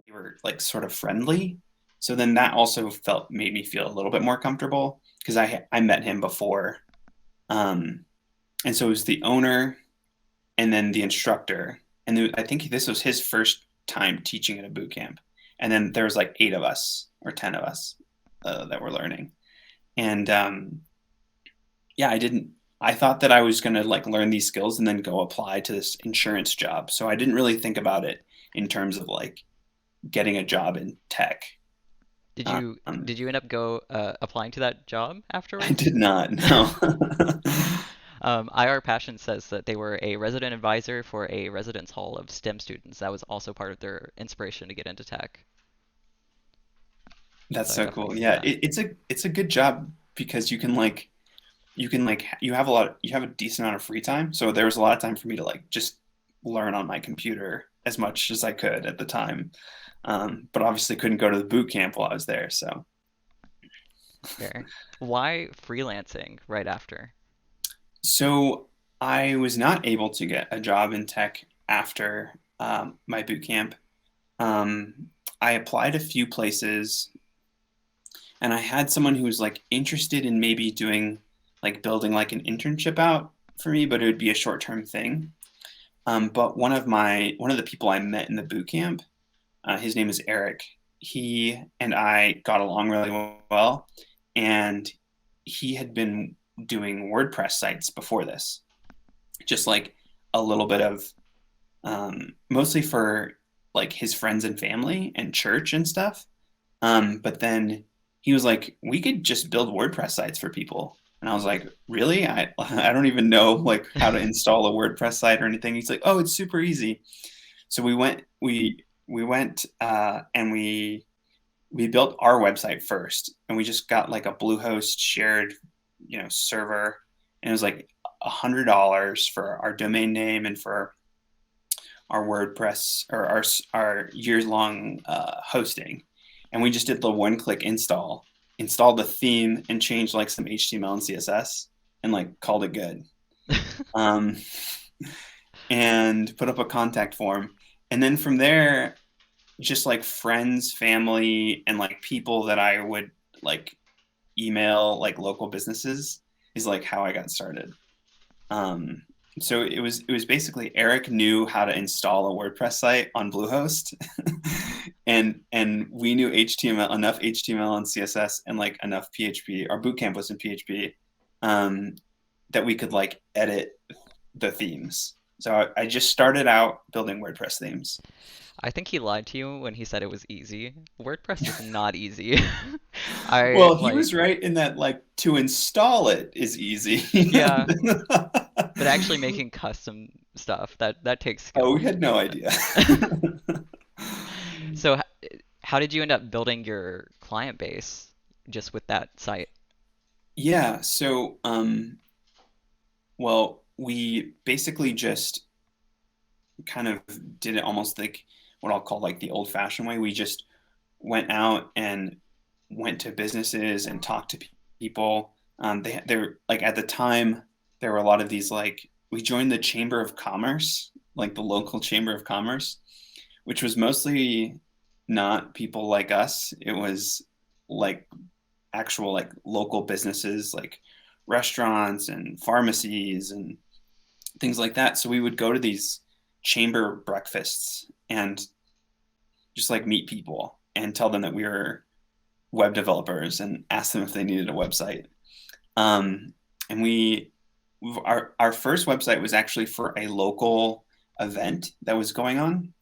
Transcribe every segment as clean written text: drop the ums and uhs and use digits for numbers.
We were like sort of friendly. So then that also made me feel a little bit more comfortable because I met him before. Um, and so it was the owner and then the instructor. And I think this was his first time teaching at a boot camp. And then there was like 8 of us or 10 of us that were learning. And yeah, I thought that I was going to like learn these skills and then go apply to this insurance job. So I didn't really think about it in terms of like getting a job in tech. Did Um, you did you end up applying to that job I afterwards? did not know. IR Passion says that they were a resident advisor for a residence hall of STEM students. That was also part of their inspiration to get into tech. So That's I've so definitely cool. seen Yeah, that. it's a good job because you have a decent amount of free time. So there was a lot of time for me to like just learn on my computer as much as I could at the time. But obviously couldn't go to the boot camp while I was there. So Fair. Why freelancing right after? so I was not able to get a job in tech after my boot camp. I applied a few places and I had someone who was like interested in maybe doing like building like an internship out for me, but it would be a short-term thing. But one of the people I met in the boot camp, his name is Eric. He and I got along really well, and he had been doing WordPress sites before this, just like a little bit of mostly for like his friends and family and church and stuff. But then he was like, we could just build WordPress sites for people. And I was like, really? I don't even know like how to install a WordPress site or anything. He's like, oh, it's super easy. So we went and we built our website first, and we just got like a Bluehost shared, server, and it was like $100 for our domain name and for our WordPress or our years long hosting, and we just did the one click installed the theme, and changed like some HTML and CSS, and like called it good. Um, and put up a contact form, and then from there, just like friends, family, and like people that I would like email, like local businesses, is like how I got started. Um, so it was basically Eric knew how to install a WordPress site on Bluehost, and we knew HTML, enough HTML and CSS, and like enough PHP. Our bootcamp was in PHP, um, that we could like edit the themes. So I just started out building WordPress themes. I think he lied to you when he said it was easy. WordPress is not easy. I Well, he like, was right in that like to install it is easy. yeah, but actually making custom stuff, that takes Oh, we skill. had no idea. So how did you end up building your client base just with that site? Yeah, so well, we basically just kind of did it almost like what I'll call like the old-fashioned way. We just went out and went to businesses and talked to people. They're like at the time there were a lot of these like we joined the Chamber of Commerce, like the local Chamber of Commerce, which was mostly not people like us. It was like actual like local businesses like restaurants and pharmacies and things like that. So we would go to these chamber breakfasts and just like meet people and tell them that we were web developers and ask them if they needed a website. Um, and our first website was actually for a local event that was going on,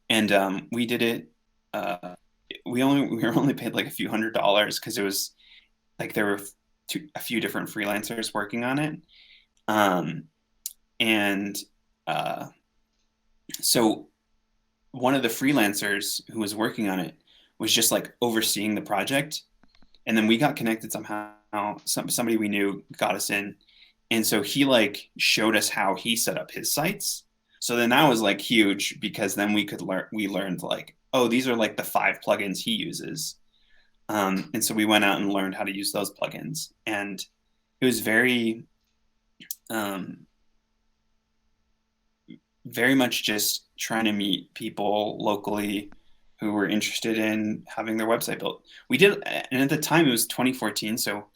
and we did it. Uh, we were only paid like a few $100s because it was like there were a few different freelancers working on it. Um, and uh, so one of the freelancers who was working on it was just like overseeing the project, and then we got connected somehow. Somebody we knew got us in, and so he like showed us how he set up his sites. So then that was like huge because then we learned like, oh, these are like the 5 plugins he uses. And so we went out and learned how to use those plugins. And it was um, very much just trying to meet people locally who were interested in having their website built. We did, and at the time it was 2014. So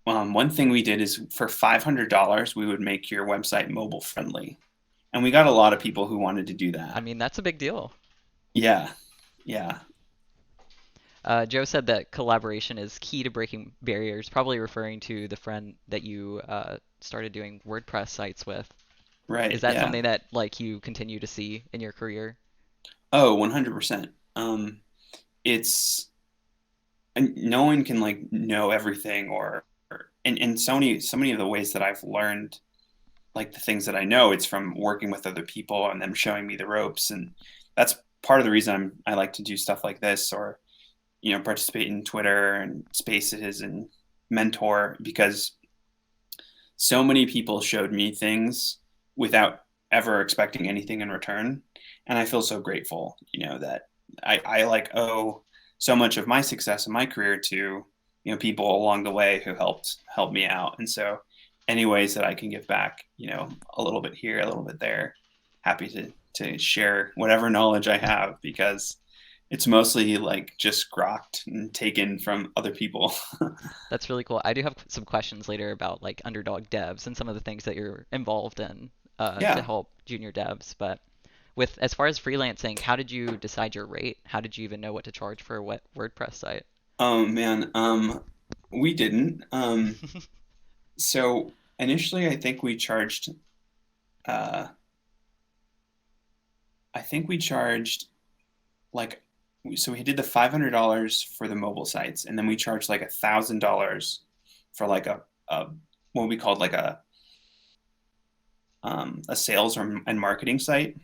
one thing we did is for $500, we would make your website mobile friendly. And we got a lot of people who wanted to do I that. mean, that's a big deal. Yeah. Yeah. Joe said that collaboration is key to breaking barriers, probably referring to the friend that you started doing WordPress sites with. Is Right. that Yeah. something that like you continue to see in your career? Oh, 100%. It's no one can like know everything and so many of the ways that I've learned like the things that I know, it's from working with other people and them showing me the ropes. And that's part of the reason I like to do stuff like this or, participate in Twitter and spaces and mentor because so many people showed me things without ever expecting anything in return. And I feel so grateful, that I like owe so much of my success in my career to, people along the way who help me out. And so any ways that I can give back, a little bit here, a little bit there, happy to share whatever knowledge I have because it's mostly like just grokked and taken from other people. That's really cool. I do have some questions later about like Underdog devs and some of the things that you're involved in to Yeah. help junior devs. But with as far as freelancing, how did you decide your rate? How did you even know what to charge for a WordPress site? Oh man, we didn't. So initially, uh, I think we charged like, so we did the $500 for the mobile sites, and then we charged like $1,000 for like a what we called like a sales and marketing site.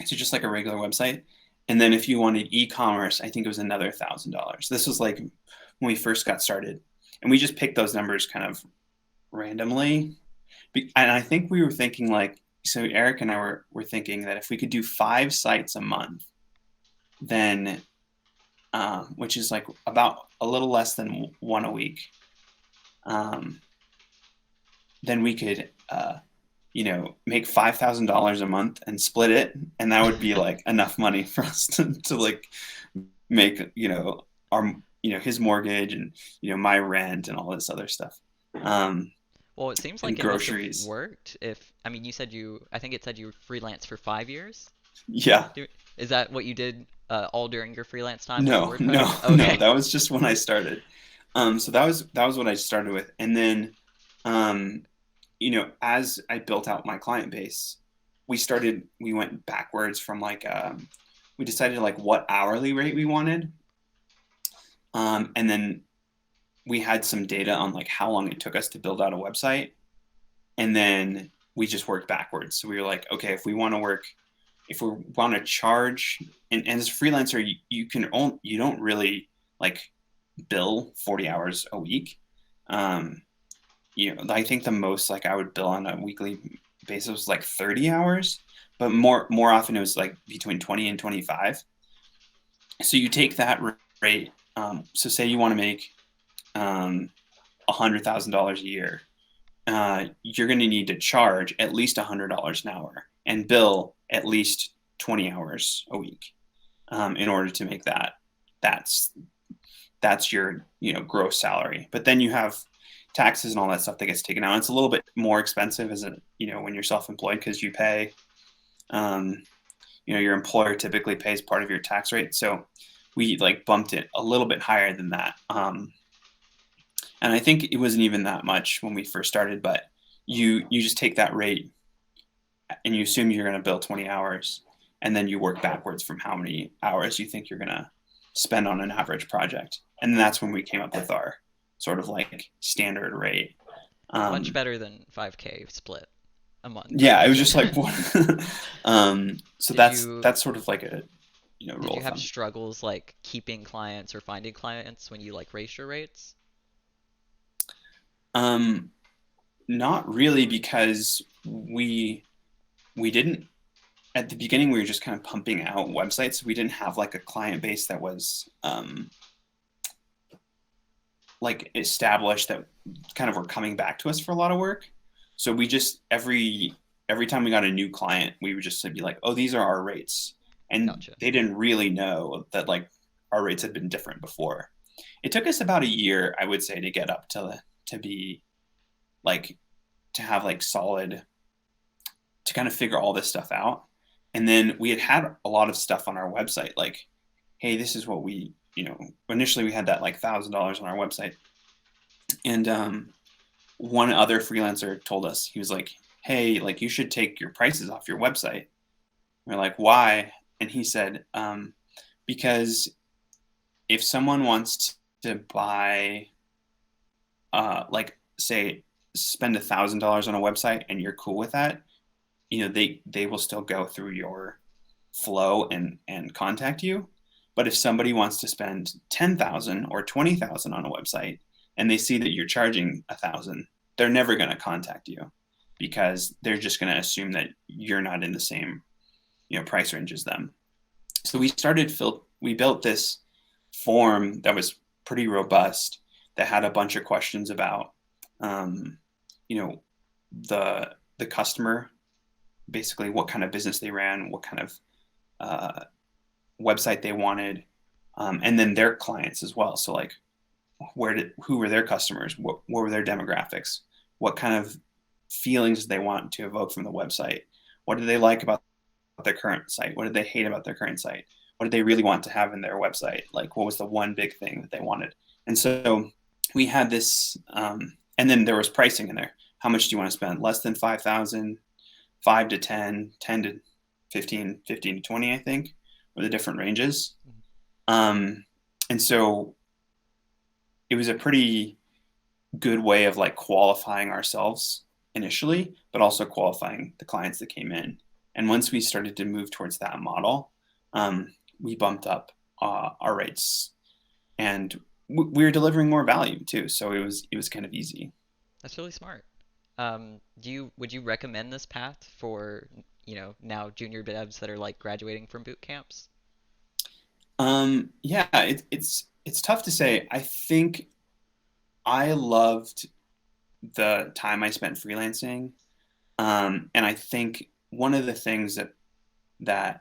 So just like a regular website. And then if you wanted e-commerce, I think it was another $1,000. This was like when we first got started, and we just picked those numbers kind of randomly. And I think we were thinking like, so Eric and I were thinking that if we could do 5 sites a month, then which is like about a little less than one a week, um, then we could make $5,000 a month and split it, and that would be like enough money for us to like make our his mortgage and my rent and all this other stuff, Well, it seems and like it must have groceries. worked if, I mean, you said I think it said you freelance for 5 years. Yeah. Is that what you did all during your freelance time with No, WordPress? no, no. Okay. That was just when I started. So that was what I started with, and then, um, as I built out my client base, we went backwards from like, we decided like what hourly rate we wanted, and then we had some data on like how long it took us to build out a website, and then we just worked backwards. So we were like, okay, if we want to charge, and as a freelancer, you don't really like bill 40 hours a week. Um, I think the most like I would bill on a weekly basis was like 30 hours, but more often it was like between 20 and 25. So you take that rate. So say you want to make $100,000 a year, you're going to need to charge at least $100 an hour and bill at least 20 hours a week, in order to make that. That's that's your gross salary. But then you have taxes and all that stuff that gets taken out. It's a little bit more expensive as when you're self-employed because you pay, um, your employer typically pays part of your tax rate. So we like bumped it a little bit higher than that. And I think it wasn't even that much when we first started, but you just take that rate and you assume you're going to bill 20 hours, and then you work backwards from how many hours you think you're going to spend on an average project. And that's when we came up with our sort of like standard rate. Much Um, better than 5K split a month, yeah, it for was sure. just like, so Did that's you that's sort of like a did rule you of have thumb. struggles like keeping clients or finding clients when you like raised your rates? Um, Not really because we didn't. at the beginning we were just kind of pumping out websites. We didn't have like a client base that was like established that kind of were coming back to us for a lot of work. So we just every time we got a new client, we would just be like, "Oh, these are our rates," and Gotcha. they didn't really know that like our rates had been different before. It took us about a year, I would say, to get up to be like to have like solid to kind of figure all this stuff out. And then we had a lot of stuff on our website, like, hey, this is what we, initially we had that like $1,000 on our website. And one other freelancer told us, he was like, hey, like you should take your prices off your website. We're like, why? And he said, because if someone wants to buy, like, say, spend $1,000 on a website and you're cool with that, they will still go through your flow and contact you. But if somebody wants to spend 10,000 or 20,000 on a website and they see that you're charging 1,000, they're never going to contact you because they're just going to assume that you're not in the same price range as them. So we built this form that was pretty robust that had a bunch of questions about you know the customer, basically what kind of business they ran, what kind of uh, website they wanted, and then their clients as well. So like, who were their customers? What were their demographics? What kind of feelings did they want to evoke from the website? What did they like about their current site? What did they hate about their current site? What did they really want to have in their website? Like, what was the one big thing that they wanted? And so we had this, and then there was pricing in there. How much do you want to spend? Less than 5,000, 5 to 10, 10 to 15, 15 to 20, I think, were the different ranges. And so it was a pretty good way of like qualifying ourselves initially, but also qualifying the clients that came in. And once we started to move towards that model, we bumped up our rates, and we were delivering more value too. So it was kind of easy. That's really smart. Would you recommend this path for, now junior devs that are like graduating from boot camps? Yeah, it's tough to say. I think I loved the time I spent freelancing, and I think one of the things that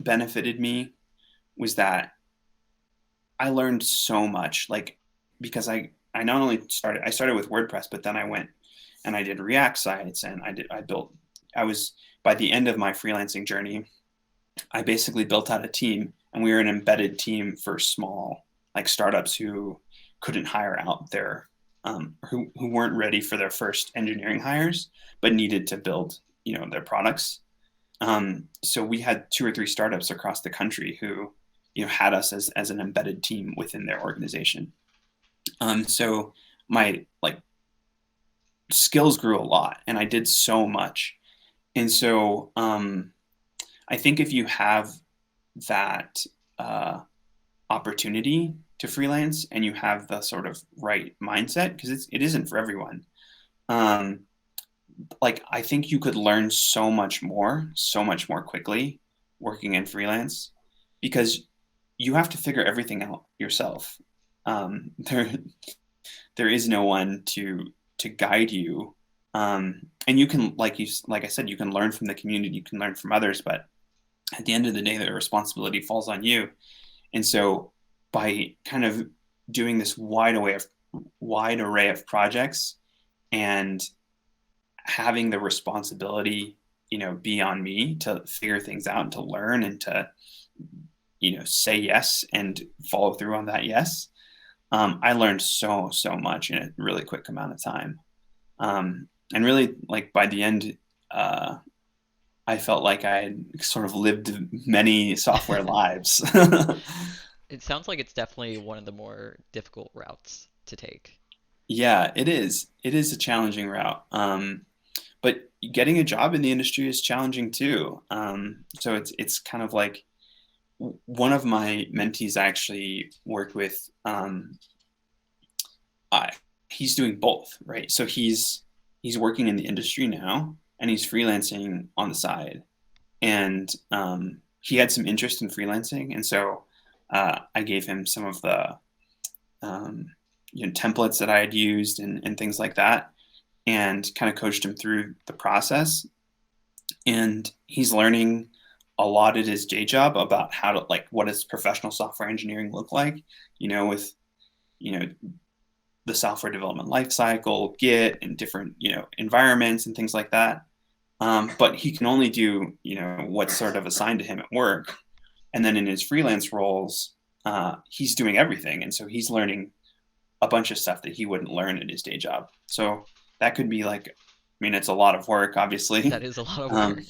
benefited me was that I learned so much. Like because I not only started with WordPress, but then I went and I did React sites, and I built. I was By the end of my freelancing journey, I basically built out a team, and we were an embedded team for small like startups who couldn't hire out their who weren't ready for their first engineering hires, but needed to build their products. So we had two or three startups across the country who had us as an embedded team within their organization. So my like skills grew a lot, and I did so much. And so I think if you have that opportunity to freelance and you have the sort of right mindset, because it isn't for everyone. Um, like I think you could learn so much more quickly working in freelance because you have to figure everything out yourself. There is no one to guide you, and you can like I said, you can learn from the community, you can learn from others, but at the end of the day, the responsibility falls on you. And so by kind of doing this wide array of projects and having the responsibility, be on me to figure things out and to learn and to, say yes and follow through on that yes. I learned so much in a really quick amount of time. And really like by the end, I felt like I had sort of lived many software lives. It sounds like it's definitely one of the more difficult routes to take. Yeah, it is. It is a challenging route. But getting a job in the industry is challenging too. So it's kind of like one of my mentees I actually worked with. I, he's doing both, right? So he's working in the industry now, and he's freelancing on the side. and he had some interest in freelancing, and so I gave him some of the templates that I had used and things like that, and kind of coached him through the process. And he's learning a lot at his day job about how to, like, what does professional software engineering look like, with you know the software development lifecycle, Git, and different environments and things like that. But he can only do what's sort of assigned to him at work, and then in his freelance roles, he's doing everything, and so he's learning a bunch of stuff that he wouldn't learn at his day job. So that could be like, I mean, it's a lot of work, obviously, That is a lot of um, work.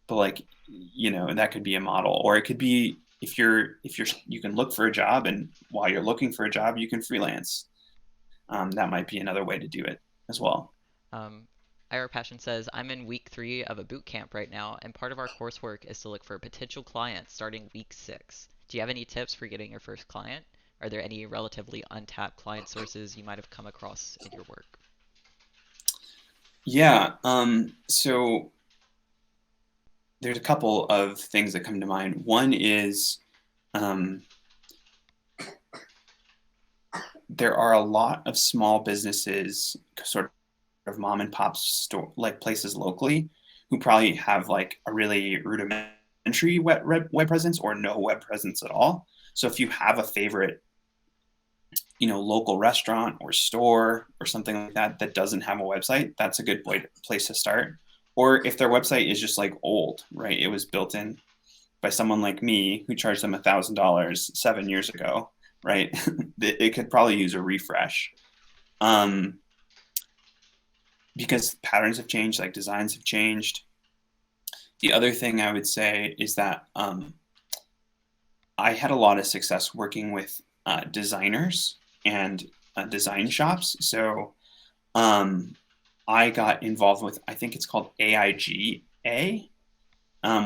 but like, that could be a model, or it could be if you're you can look for a job, and while you're looking for a job, you can freelance. That might be another way to do it as well. Um, IR Passion says, I'm in week 3 of a boot camp right now, and part of our coursework is to look for potential clients starting week 6. Do you have any tips for getting your first client? Are there any relatively untapped client sources you might have come across in your work? Yeah. So there's a couple of things that come to mind. One is um, there are a lot of small businesses, sort of mom and pop store like places locally, who probably have like a really rudimentary web presence or no web presence at all. So if you have a favorite, local restaurant or store or something like that that doesn't have a website, that's a good place to start. Or if their website is just like old, right? It was built in by someone like me who charged them $1,000 7 years ago, right? It could probably use a refresh. Um, because patterns have changed, like designs have changed. The other thing I would say is that I had a lot of success working with designers and design shops. So um, I got involved with, I think it's called AIGA,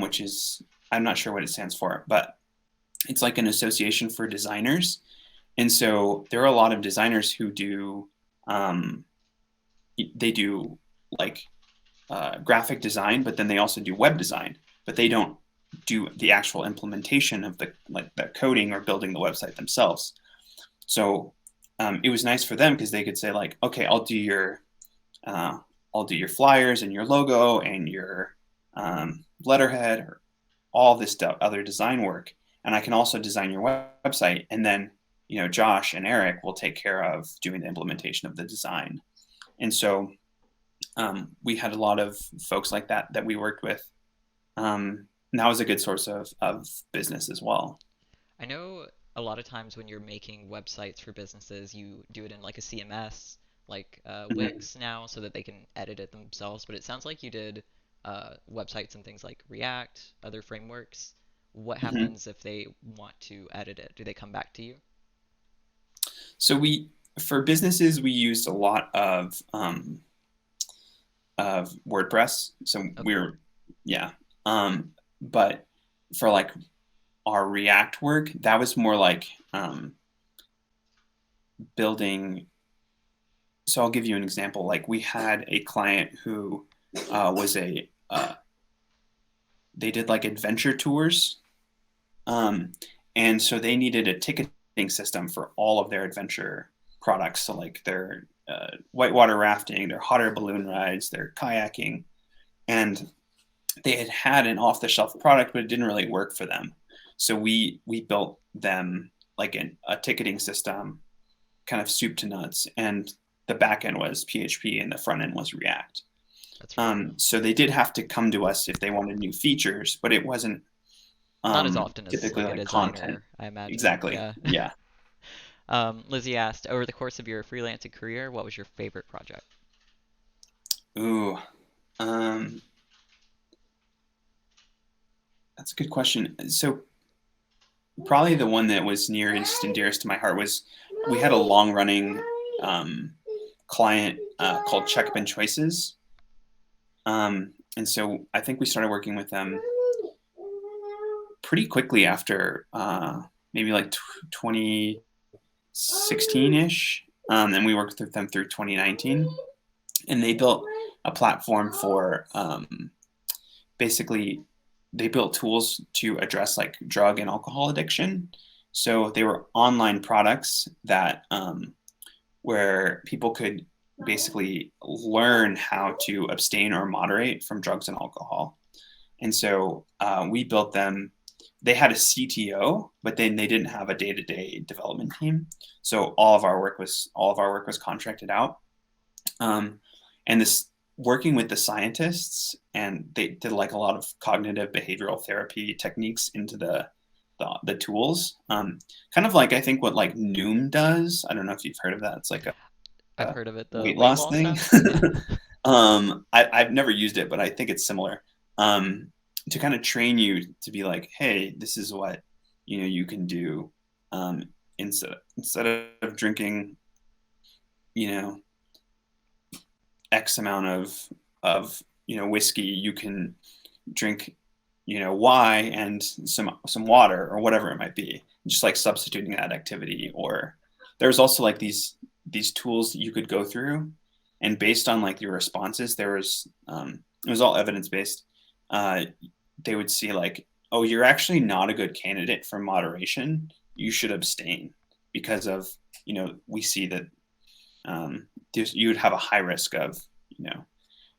which is, I'm not sure what it stands for, but it's like an association for designers. And so there are a lot of designers who do, um, they do like graphic design, but then they also do web design, but they don't do the actual implementation of the coding or building the website themselves. So it was nice for them because they could say like, okay, uh, I'll do your flyers and your logo and your letterhead or all this stuff, other design work, and I can also design your website. And then Josh and Eric will take care of doing the implementation of the design. And so we had a lot of folks like that we worked with. And that was a good source of business as well. I know a lot of times when you're making websites for businesses, you do it in like a CMS, like Mhm. Wix now, so that they can edit it themselves. But it sounds like you did websites and things like React, other frameworks. What Mhm. happens if they want to edit it? Do they come back to you? So for businesses, we used a lot of WordPress. So Okay. we're, yeah. But for like our React work, that was more like building. So I'll give you an example. Like we had a client who was they did like adventure tours. Um, and so they needed a ticketing system for all of their adventure products. So like their whitewater rafting, their hot air balloon rides, their kayaking. And they had an off the shelf product, but it didn't really work for them. So we built them like a ticketing system, kind of soup to nuts, and the back end was PHP and the front end was React. That's really cool. So they did have to come to us if they wanted new features, but it wasn't Not as often as typically like a like content. designer, I imagine. Exactly. Yeah. Yeah. Lizzie asked, over the course of your freelancing career, what was your favorite project? Ooh, um, that's a good question. So probably the one that was nearest and dearest to my heart was we had a long running client called Checkup and Choices. And so I think we started working with them pretty quickly after maybe like 2016 ish. And we worked with them through 2019. And they built a platform for basically they built tools to address like drug and alcohol addiction. So they were online products that where people could basically learn how to abstain or moderate from drugs and alcohol. And so we built them. They had a CTO, but then they didn't have a day-to-day development team. So all of our work was contracted out. Um, and this working with the scientists, and they did like a lot of cognitive behavioral therapy techniques into the tools. Kind of like I think what like Noom does. I don't know if you've heard of that. It's like I've a heard of it, the weight weight loss loss thing. app. Yeah. I've never used it, but I think it's similar. Um, to kind of train you to be like, hey, this is what you can do. Um, instead of drinking, you know, X amount of whiskey, you can drink Y and some water or whatever it might be, just like substituting that activity. Or there's also like these tools that you could go through, and based on like your responses, there was it was all evidence based. uh, they would see like, oh, you're actually not a good candidate for moderation, you should abstain, because of we see that you would have a high risk of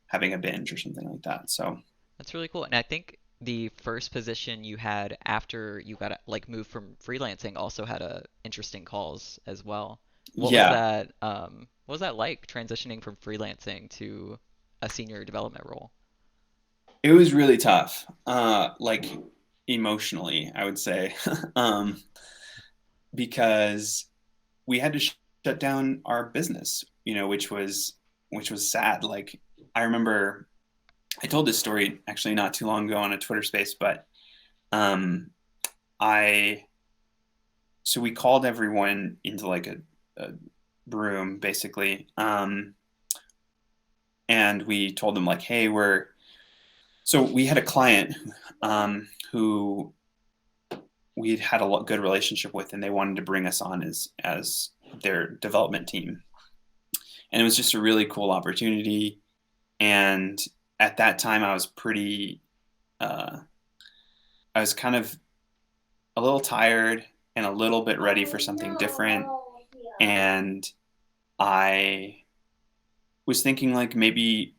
having a binge or something like that. So That's really cool. And I think the first position you had after you got like moved from freelancing also had interesting calls as well. yeah, What was that like transitioning from freelancing to a senior development role? it was really tough, like emotionally, I would say, um, because we had to shut down our business, which was sad. Like I remember I told this story actually not too long ago on a Twitter space, but um, I so we called everyone into like a room basically, and we told them like, hey, we had a client who we'd had a good relationship with, and they wanted to bring us on as their development team, and it was just a really cool opportunity. And at that time, uh, I was kind of a little tired and a little bit ready for something different, and I was thinking like maybe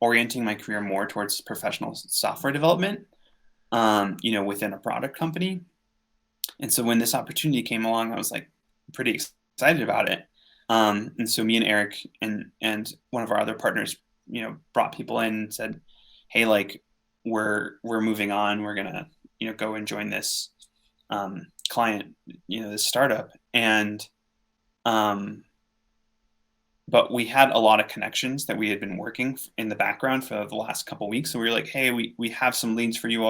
orienting my career more towards professional software development, within a product company. And so when this opportunity came along, I was like pretty excited about it. And so me and Eric and one of our other partners, brought people in and said, "Hey, like we're moving on. We're gonna go and join this client, this startup." And um, but we had a lot of connections that we had been working in the background for the last couple of weeks. So we were like, hey, we have some leads for you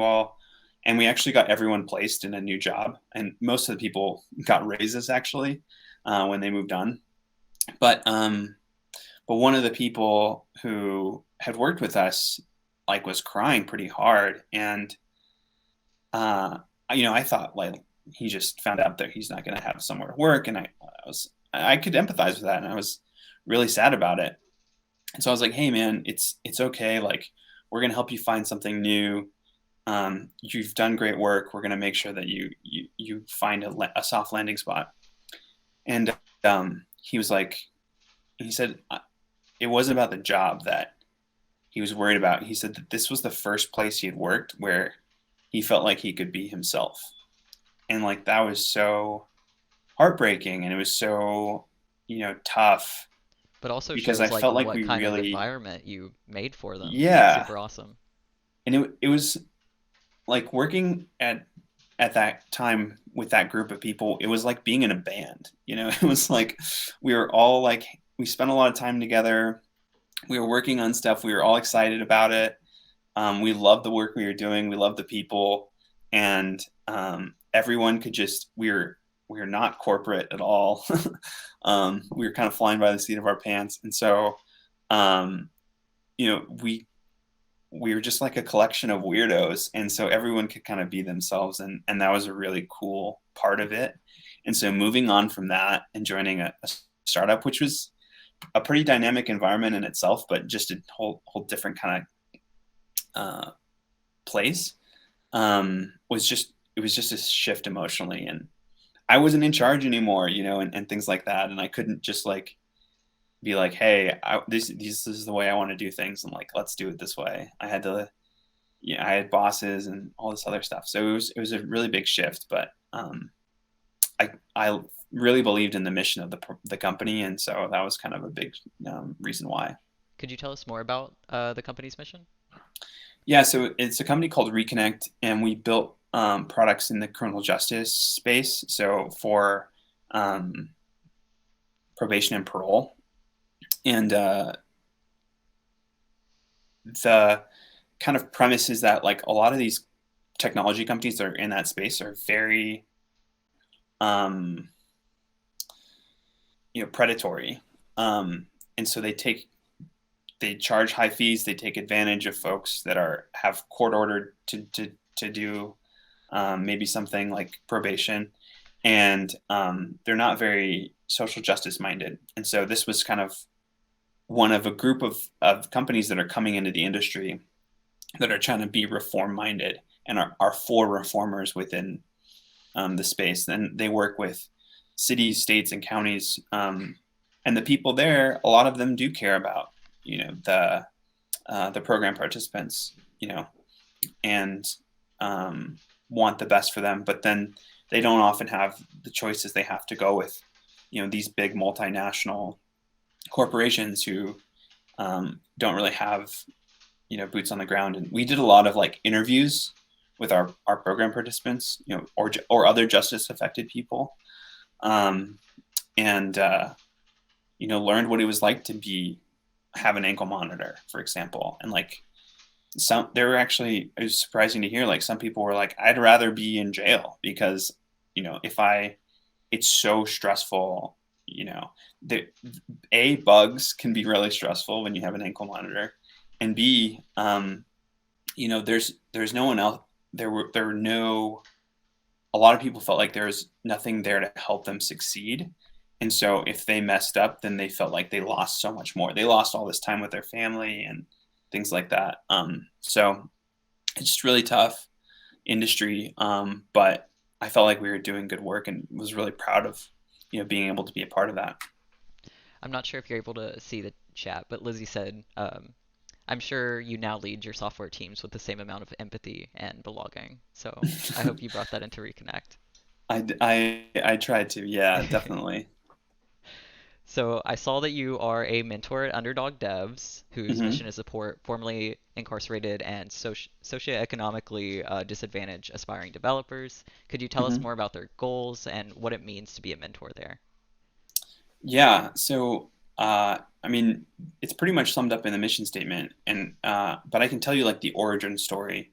all. And we actually got everyone placed in a new job. And most of the people got raises actually when they moved on. But one of the people who had worked with us like was crying pretty hard. And, I thought like he just found out that he's not going to have somewhere to work. And I could empathize with that. And I was really sad about it. And so I was like, hey man, it's okay. Like we're gonna help you find something new. You've done great work. We're gonna make sure that you find a soft landing spot. And he was like, he said it wasn't about the job that he was worried about. He said that this was the first place he had worked where he felt like he could be himself. And like that was so heartbreaking, and it was so tough, But also because I shows like felt like what we kind of really, environment you made for them. That's yeah. super awesome. And it was like working at that time with that group of people, it was like being in a band. It was like we were all like, we spent a lot of time together. We were working on stuff. We were all excited about it. We loved the work we were doing. We loved the people, and everyone could just. We were not corporate at all. We were kind of flying by the seat of our pants, and so um, we were just like a collection of weirdos, and so everyone could kind of be themselves, and that was a really cool part of it. And so moving on from that and joining a startup, which was a pretty dynamic environment in itself, but just a whole different kind of uh, place, was just it was just a shift emotionally, and I wasn't in charge anymore, and things like that, and I couldn't just like be like, hey, this is the way I want to do things, and like let's do it this way. I had to, I had bosses and all this other stuff, so it was a really big shift, but I really believed in the mission of the company, and so that was kind of a big reason why. Could you tell us more about the company's mission? Yeah, so it's a company called Reconnect, and we built products in the criminal justice space. So for um, probation and parole, and the kind of premise is that like a lot of these technology companies that are in that space are very um, predatory, and so they charge high fees. They take advantage of folks that have court ordered to do maybe something like probation, and they're not very social justice minded. And so this was kind of one of a group of companies that are coming into the industry that are trying to be reform minded and are for reformers within the space. And they work with cities, states, and counties. And the people there, a lot of them do care about, the program participants, and want the best for them. But then they don't often have the choices. They have to go with, these big multinational corporations who don't really have, boots on the ground. And we did a lot of like interviews with our program participants, or other justice affected people, um, and learned what it was like to have an ankle monitor, for example. And like there were actually, it was surprising to hear, like some people were like, I'd rather be in jail because, if it's so stressful, the bugs can be really stressful when you have an ankle monitor, and B, there's no one else. There were no, a lot of people felt like there was nothing there to help them succeed. And so if they messed up, then they felt like they lost so much more. They lost all this time with their family and things like that. So it's just really tough industry. But I felt like we were doing good work and was really proud of, being able to be a part of that. I'm not sure if you're able to see the chat, but Lizzie said, I'm sure you now lead your software teams with the same amount of empathy and belonging. So I hope you brought that into Reconnect. I tried to, yeah, definitely. So I saw that you are a mentor at Underdog Devs, whose Hmm. mission is to support formerly incarcerated and socioeconomically disadvantaged aspiring developers. Could you tell us Hmm. more about their goals and what it means to be a mentor there? Yeah. So, I mean, it's pretty much summed up in the mission statement, and but I can tell you like the origin story,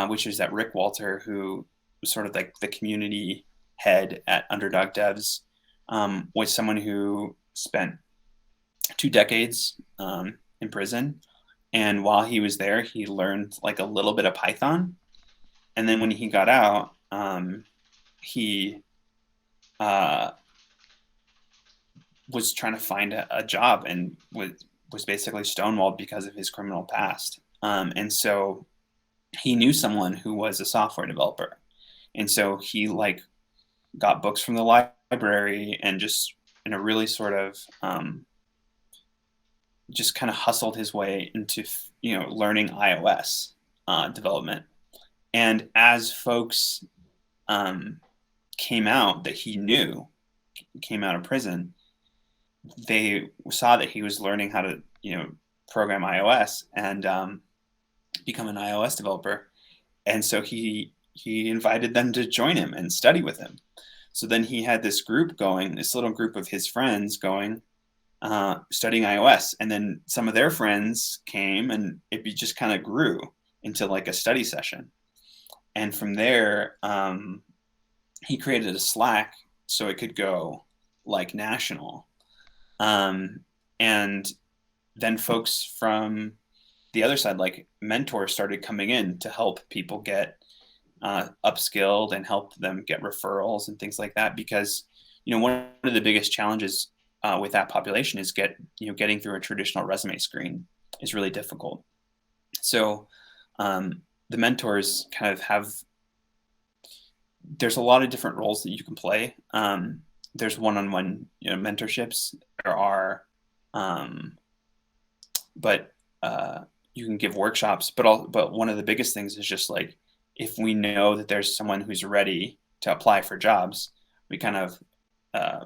which is that Rick Walter, who was sort of like the community head at Underdog Devs, was someone who spent 2 decades in prison, and while he was there, he learned like a little bit of Python, and then when he got out, he uh, was trying to find a job and was basically stonewalled because of his criminal past. And so he knew someone who was a software developer, and so he like got books from the library and just in a really sort of just kind of hustled his way into learning iOS development. And as folks um, came out that he knew came out of prison, they saw that he was learning how to program iOS and become an iOS developer, and so he invited them to join him and study with him. So then he had this group going, this little group of his friends going, studying iOS, and then some of their friends came, and just kind of grew into like a study session. And from there, he created a Slack so it could go like national. Um, and then folks from the other side, like mentors, started coming in to help people get upskilled and help them get referrals and things like that. Because one of the biggest challenges with that population is getting through a traditional resume screen is really difficult. So The mentors kind of have, there's a lot of different roles that you can play. There's one-on-one, mentorships. There are, um, but you can give workshops. But one of the biggest things is just like, if we know that there's someone who's ready to apply for jobs, we kind of uh,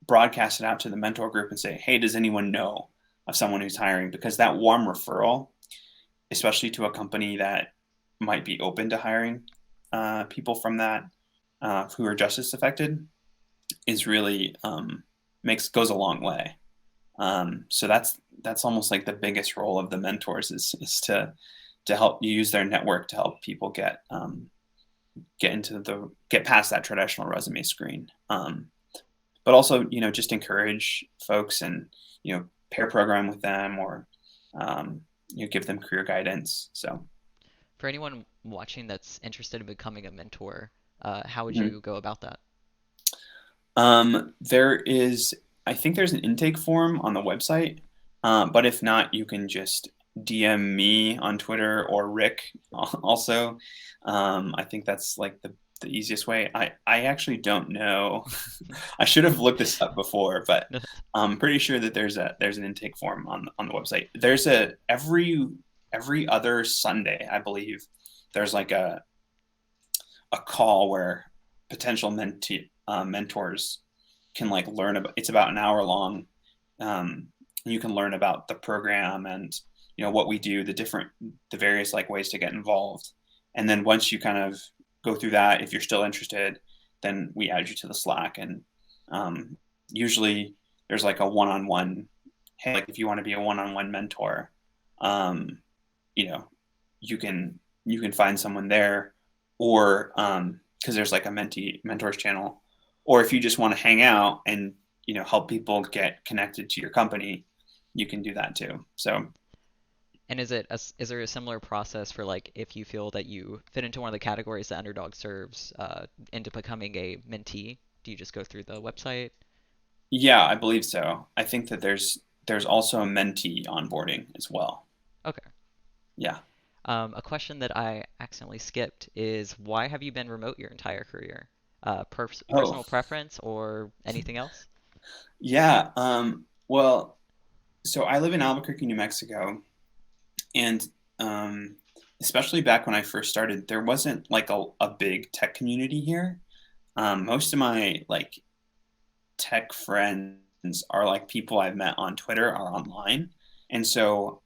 broadcast it out to the mentor group and say, hey, does anyone know of someone who's hiring? Because that warm referral, especially to a company that might be open to hiring people from that who are justice affected, is really goes a long way. So that's almost like the biggest role of the mentors is to help you use their network to help people get past that traditional resume screen. But also, just encourage folks and, pair program with them, or, give them career guidance. So, For anyone watching that's interested in becoming a mentor, how would mhm. you go about that? There is, I think there's an intake form on the website. But if not, you can just DM me on Twitter, or Rick also. I think that's like the easiest way. I actually don't know. I should have looked this up before, but I'm pretty sure that there's an intake form on the website. There's a every other Sunday, I believe, there's like a call where potential mentors can like learn about. It's about an hour long. You can learn about the program and, what we do, the various like ways to get involved. And then once you kind of go through that, if you're still interested, then we add you to the Slack. And usually there's like a one-on-one. Hey, like if you want to be a one-on-one mentor, um, you know, you can find someone there, or because there's like a mentors channel, or if you just want to hang out and, help people get connected to your company, you can do that too. So And is there a similar process for like if you feel that you fit into one of the categories that Underdog serves into becoming a mentee? Do you just go through the website? yeah, I believe so. I think that there's also a mentee onboarding as well. Okay. Yeah. A question that I accidentally skipped is why have you been remote your entire career? Oh, Personal preference or anything else? yeah. Well, so I live in Albuquerque, New Mexico, and especially back when I first started, there wasn't like a big tech community here. Most of my like tech friends are like people I've met on Twitter or online. And so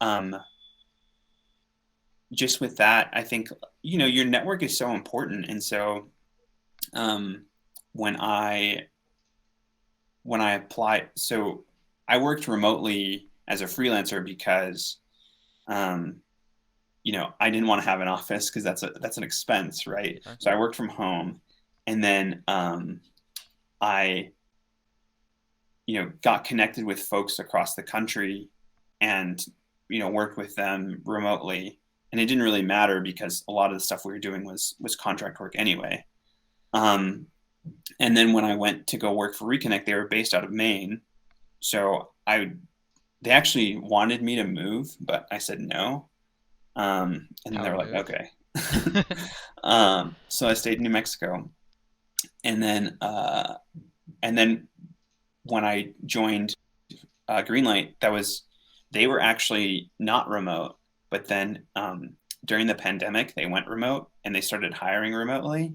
just with that, I think, your network is so important. And so um, when I applied, so I worked remotely as a freelancer because um, I didn't want to have an office because that's an expense, right? Sure. So I worked from home, and then I got connected with folks across the country, and worked with them remotely. And it didn't really matter because a lot of the stuff we were doing was contract work anyway. um, and then when I went to go work for Reconnect, they were based out of Maine. So they actually wanted me to move, but I said no. And then they Power were like, move. okay. So I stayed in New Mexico, and then when I joined Greenlight, they were actually not remote, but then during the pandemic, they went remote and they started hiring remotely,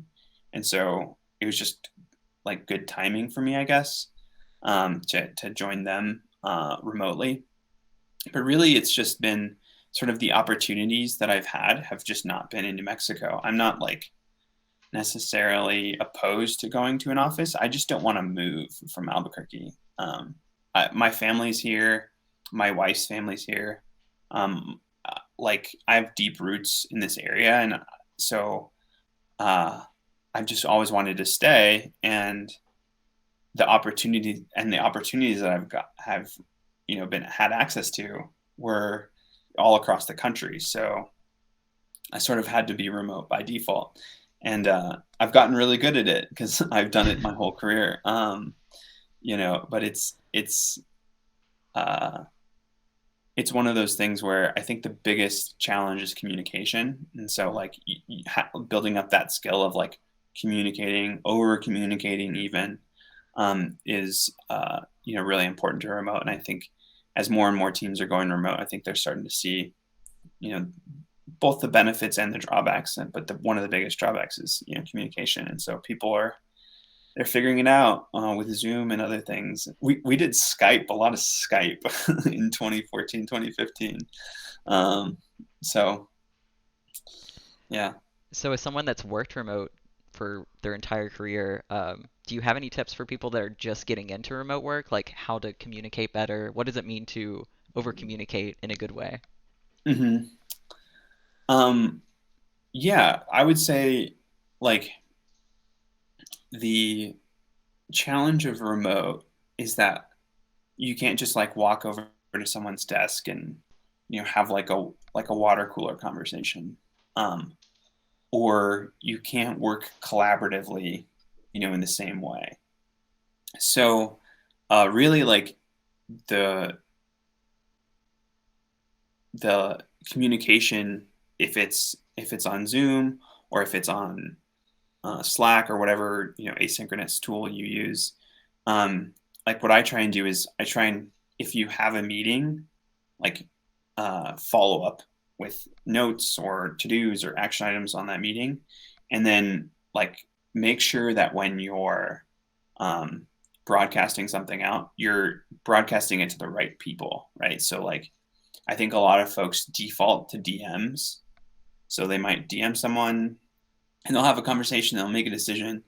and so it was just like good timing for me, I guess, to join them remotely. But really, it's just been sort of the opportunities that I've had have just not been in New Mexico. I'm not like necessarily opposed to going to an office. I just don't want to move from Albuquerque. My family's here, my wife's family's here. Like I have deep roots in this area, and so uh, I've just always wanted to stay. And the opportunities that I've got have been had access to were all across the country. So I sort of had to be remote by default, and I've gotten really good at it because I've done it my whole career. But it's uh, it's one of those things where I think the biggest challenge is communication. And so like building up that skill of like communicating, over communicating even, is, really important to remote. And I think as more and more teams are going remote, I think they're starting to see, you know, both the benefits and the drawbacks. But one of the biggest drawbacks is, communication. And so they're figuring it out with Zoom and other things. We did Skype, a lot of Skype in 2014, 2015. Um, so yeah. So, as someone that's worked remote for their entire career, do you have any tips for people that are just getting into remote work, like how to communicate better? What does it mean to over communicate in a good way? hmm Um, yeah, I would say like the challenge of remote is that you can't just like walk over to someone's desk and have like a water cooler conversation. Um, or you can't work collaboratively, in the same way. So, really, like the the communication, if it's on Zoom or if it's on Slack or whatever asynchronous tool you use, like what I try and do is if you have a meeting, like follow up with notes or to dos or action items on that meeting, and then like make sure that when you're um, broadcasting something out, you're broadcasting it to the right people, right? So like I think a lot of folks default to DMs, so they might DM someone and they'll have a conversation, they'll make a decision,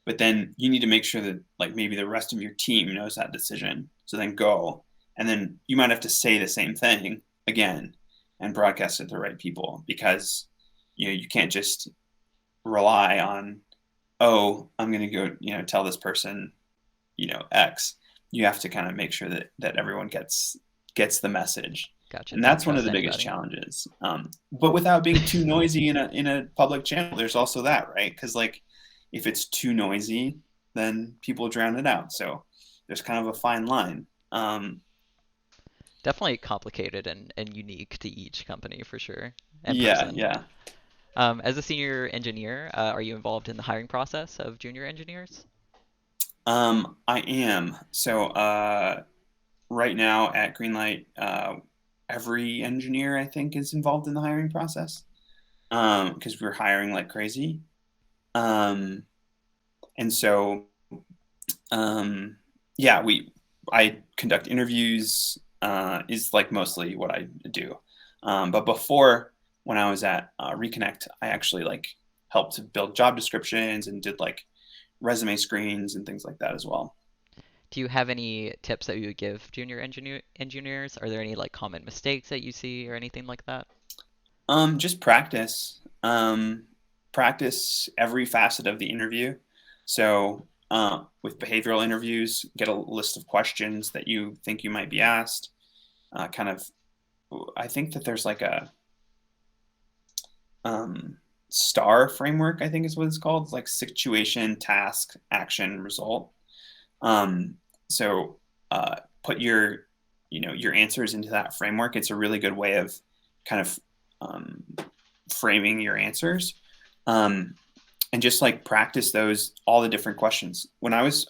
but then you need to make sure that like maybe the rest of your team knows that decision. So then go, and then you might have to say the same thing again and broadcast it to the right people, because you can't just rely on, oh, I'm going to go tell this person X. You have to kind of make sure that everyone gets the message, Gotcha. and Don't that's one of trust the biggest anybody. challenges. But without being too noisy in a public channel, there's also that, right? Because like if it's too noisy, then people drown it out. So there's kind of a fine line. Definitely complicated and unique to each company for sure, and Yeah, person. yeah. As a senior engineer, are you involved in the hiring process of junior engineers? I am. So right now at Greenlight, every engineer I think is involved in the hiring process, because we're hiring like crazy. Um, and so um, yeah, I conduct interviews, is like mostly what I do. But before, when I was at Reconnect, I actually like helped build job descriptions and did like resume screens and things like that as well. Do you have any tips that you would give junior engineers? Are there any like common mistakes that you see or anything like that? Just practice. Practice every facet of the interview. So, with behavioral interviews, get a list of questions that you think you might be asked. Kind of, I think that there's like a um, STAR framework, I think is what it's called. It's like situation, task, action, result. Um, so, put your answers into that framework. It's a really good way of kind of um, framing your answers, um, and just like practice those all the different questions. When I was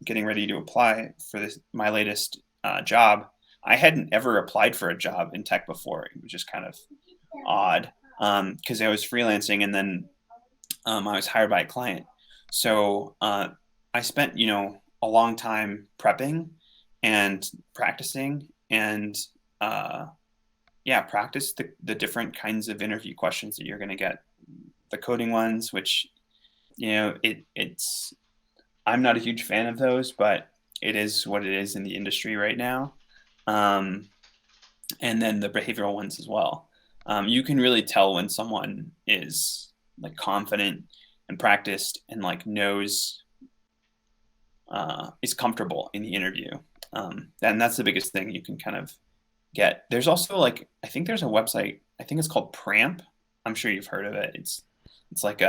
getting ready to apply for my latest job, I hadn't ever applied for a job in tech before. It was just kind of odd, because I was freelancing, and then I was hired by a client. So I spent a long time prepping and practicing, and uh, yeah, practice the different kinds of interview questions that you're going to get. The coding ones, which it's I'm not a huge fan of those, but it is what it is in the industry right now. Um, and then the behavioral ones as well. You can really tell when someone is like confident and practiced and like knows, is comfortable in the interview. And that's the biggest thing you can kind of get. There's also like I think there's a website. I think it's called Pramp. I'm sure you've heard of it. It's like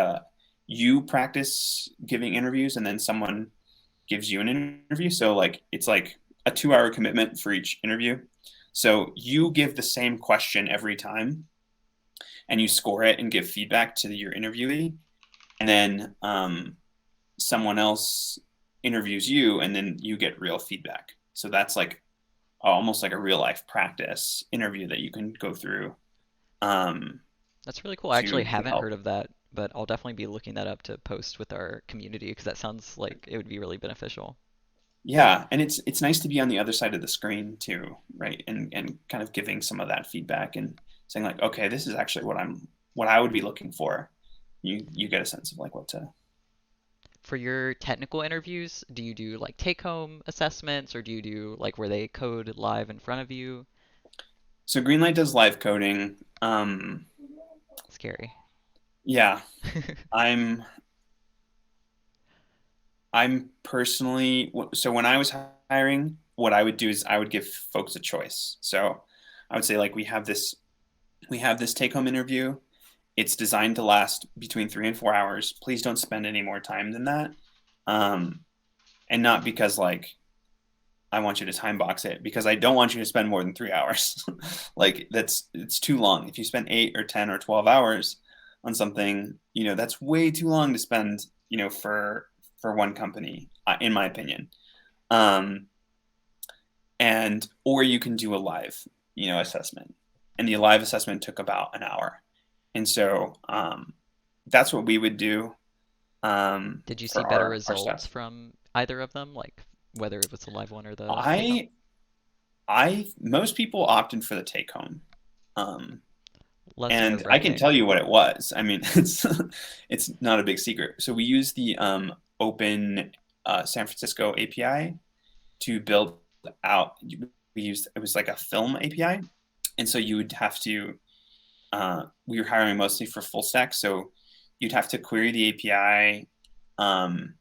you practice giving interviews and then someone gives you an interview. So like it's like a 2 hour commitment for each interview. So you give the same question every time, and you score it and give feedback to your interviewee, and then someone else interviews you, and then you get real feedback. So that's like almost like a real life practice interview that you can go through um, That's really cool. I actually to haven't heard help. of that, but I'll definitely be looking that up to post with our community because that sounds like it would be really beneficial. Yeah, and it's nice to be on the other side of the screen too, right? And kind of giving some of that feedback and saying like, okay, this is actually what I would be looking for. You get a sense of like what to. For your technical interviews, do you do like take home assessments or do you do like where they code live in front of you? So Greenlight does live coding. Scary. Yeah, I'm I'm personally so when I was hiring, what I would do is I would give folks a choice. So I would say like we have this take home interview. It's designed to last between 3 and 4 hours. Please don't spend any more time than that. Um, and not because like I want you to time box it, because I don't want you to spend more than 3 hours. Like it's too long. If you spend 8 or 10 or 12 hours on something, that's way too long to spend, for one company, in my opinion. Um, and or you can do a live, assessment, and the live assessment took about an hour, and so that's what we would do Did you see for better our results stuff. from either of them, like whether it was the live one or the take home? I I most people opted for the take home. Um, Less and I can nerve-wracking. tell you what it was. I mean, it's not a big secret. So we use the open San Francisco API to build out. We used it was like a film API, and so you would have to. We were hiring mostly for full stack, so you'd have to query the API um,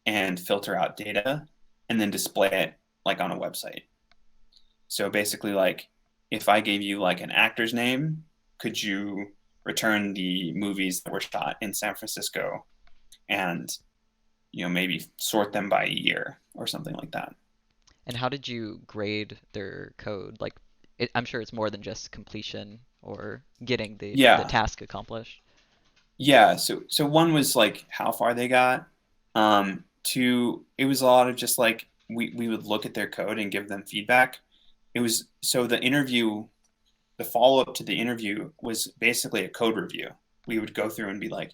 and filter out data, and then display it like on a website. So basically, like if I gave you like an actor's name, could you return the movies that were shot in San Francisco and maybe sort them by year or something like that? And how did you grade their code? Like, I'm sure it's more than just completion or getting the Yeah, task accomplished. yeah. So one was like how far they got. Two, it was a lot of just like we would look at their code and give them feedback. It was so the follow up to the interview was basically a code review. We would go through and be like,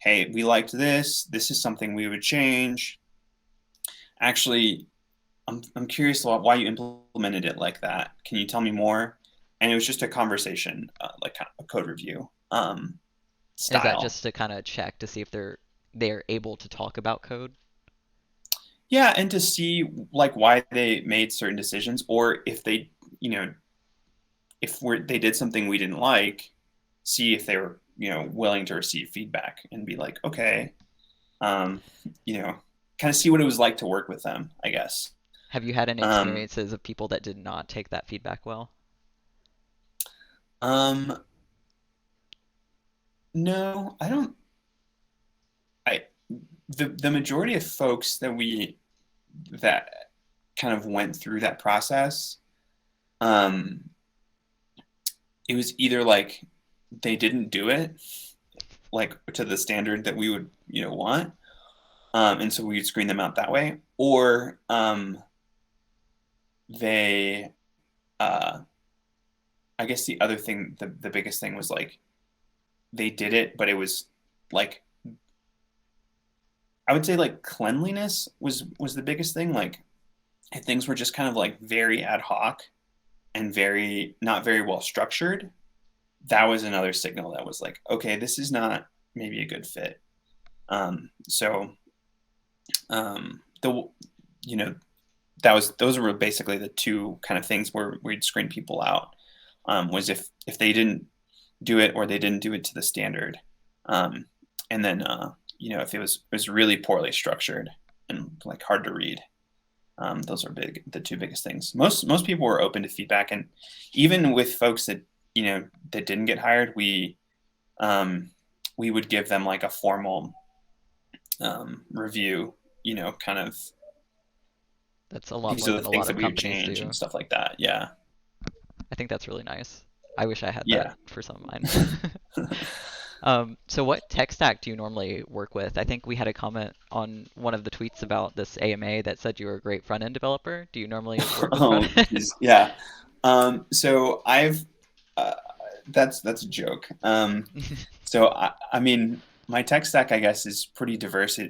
hey, we liked this. This is something we would change. Actually, I'm curious why you implemented it like that. Can you tell me more? And it was just a conversation, like kind of a code review And is that style. just to kind of check to see if they're able to talk about code? Yeah, and to see like why they made certain decisions, or if they, they did something we didn't like, see if they were, willing to receive feedback and be like, okay, um, you know, kind of see what it was like to work with them, I guess. Have you had any Um, experiences of people that did not take that feedback well? um, no, I don't. I the majority of folks that kind of went through that process, um, it was either like they didn't do it like to the standard that we would want, and so we would screen them out that way, or they uh, I guess the other thing, the biggest thing was like they did it, but it was like I would say like cleanliness was the biggest thing. Like things were just kind of like very ad hoc and very not very well structured. That was another signal that was like, okay, this is not maybe a good fit. So the you know those were basically the two kind of things where we'd screen people out. Was if they didn't do it or they didn't do it to the standard, um, and then if it was really poorly structured and like hard to read. Those are the two biggest things. Most people were open to feedback, and even with folks that didn't get hired, um, we would give them like a formal review. Kind of That's a lot these more are the than a things lot that of we would companies change do. and stuff like that. Yeah. I think that's really nice. I wish I had that Yeah. for some of mine. So what tech stack do you normally work with? I think we had a comment on one of the tweets about this AMA that said you were a great front end developer. Do you normally work with front Oh, end? geez. Yeah. So uh, that's a joke. So I mean, my tech stack, I guess, is pretty diverse.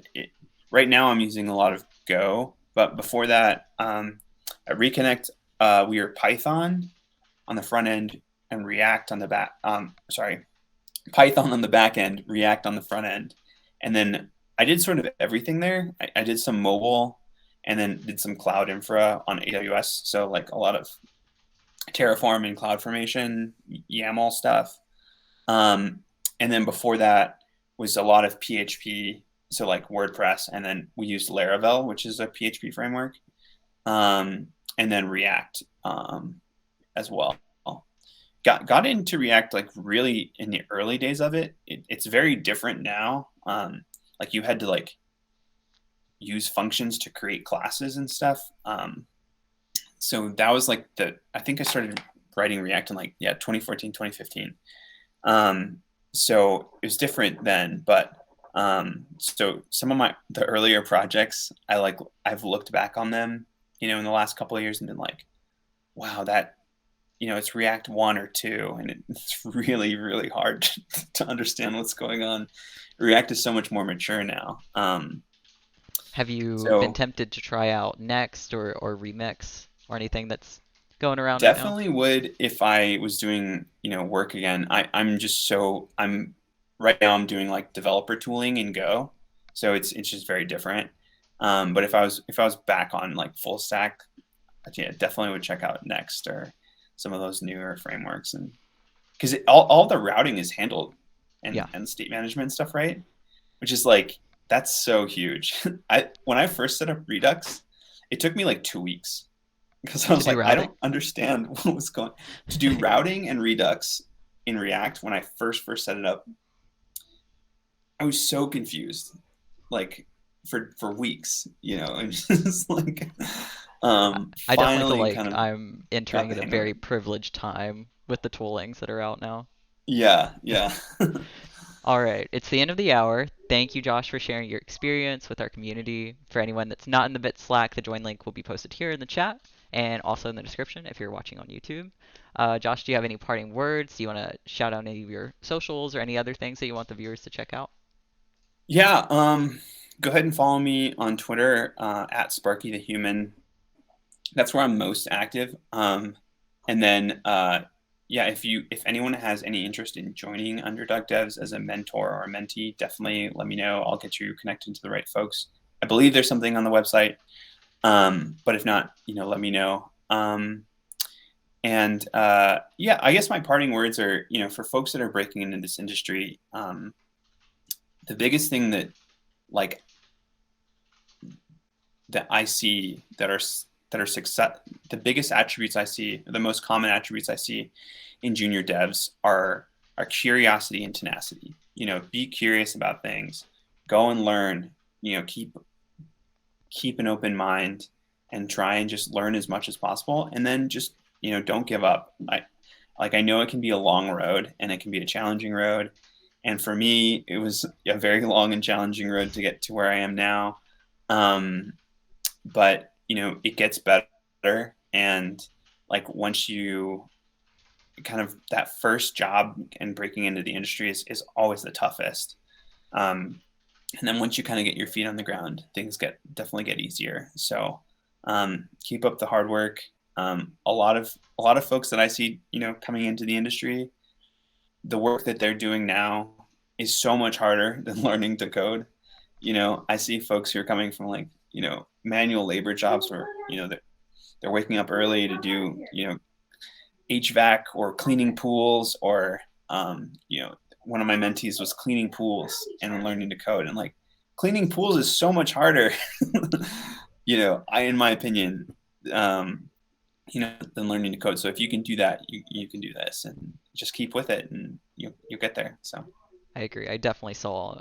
Right now, I'm using a lot of Go, but before that, at Reconnect, we were Python on the front end and React on the back. Sorry, Python on the back end, React on the front end, and then I did sort of everything there. I did some mobile, and then did some cloud infra on AWS. So like a lot of Terraform and CloudFormation, YAML stuff. Um, and then before that was a lot of PHP, so like WordPress, and then we used Laravel, which is a PHP framework, and then React as well. Got into React like really in the early days of it. It's very different now. Like you had to like use functions to create classes and stuff. So that was like I think I started writing React in like, yeah, 2014, 2015. So it was different then, but so some of the earlier projects, I've looked back on them, in the last couple of years and been like, wow, that, it's React 1 or 2, and it's really, really hard to understand what's going on. React is so much more mature now. Have you been So tempted to try out Next or Remix or anything that's going around right now? definitely would if I was doing, work again. I'm right now I'm doing like developer tooling in Go. So it's just very different. But if I was back on like full stack, yeah, definitely would check out Next or some of those newer frameworks, and because all the routing is handled Yeah, and state management stuff, right? Which is like that's so huge. I When I first set up Redux, it took me like 2 weeks because I to was do like, I routing. don't understand what was going to do routing and Redux in React. When I first set it up, I was so confused, like for weeks, and just like I definitely feel finally like kind of I'm got entering the at a hang of it. very privileged time with the toolings that are out now. Yeah, yeah. All right, it's the end of the hour. Thank you, Josh, for sharing your experience with our community. For anyone that's not in the Bit Slack, the join link will be posted here in the chat and also in the description if you're watching on YouTube. Josh, do you have any parting words? Do you want to shout out any of your socials or any other things that you want the viewers to check out? Yeah, go ahead and follow me on Twitter at Sparky the Human. That's where I'm most active. And then yeah, if anyone has any interest in joining Underdog Devs as a mentor or a mentee, definitely let me know. I'll get you connected to the right folks. I believe there's something on the website, but if not, let me know. And yeah, I guess my parting words are, for folks that are breaking into this industry, the biggest thing like that I see that are success, the biggest attributes I see, the most common attributes I see in junior devs are curiosity and tenacity. Be curious about things, go and learn. Keep an open mind and try and just learn as much as possible, and then just don't give up. I know it can be a long road and it can be a challenging road, and for me it was a very long and challenging road to get to where I am now. But it gets better, and like once you kind of that first job and breaking into the industry is always the toughest. And then once you kind of get your feet on the ground, things definitely get easier. So keep up the hard work. A lot of folks that I see coming into the industry, the work that they're doing now is so much harder than learning to code. I see folks who are coming from like manual labor jobs where they're waking up early to do HVAC or cleaning pools, or one of my mentees was cleaning pools and learning to code, and like cleaning pools is so much harder. In my opinion, um, than learning to code. So if you can do that, you can do this, and just keep with it, and you'll get there. So I agree. I definitely saw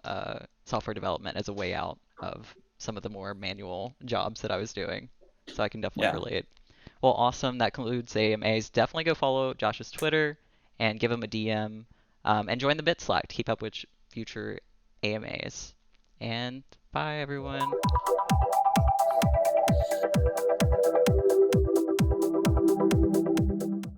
software development as a way out of some of the more manual jobs that I was doing. So I can definitely yeah. relate. Well, awesome. That concludes AMAs. Definitely go follow Josh's Twitter and give him a DM. And join the Bit Slack to keep up with future AMAs. And bye, everyone.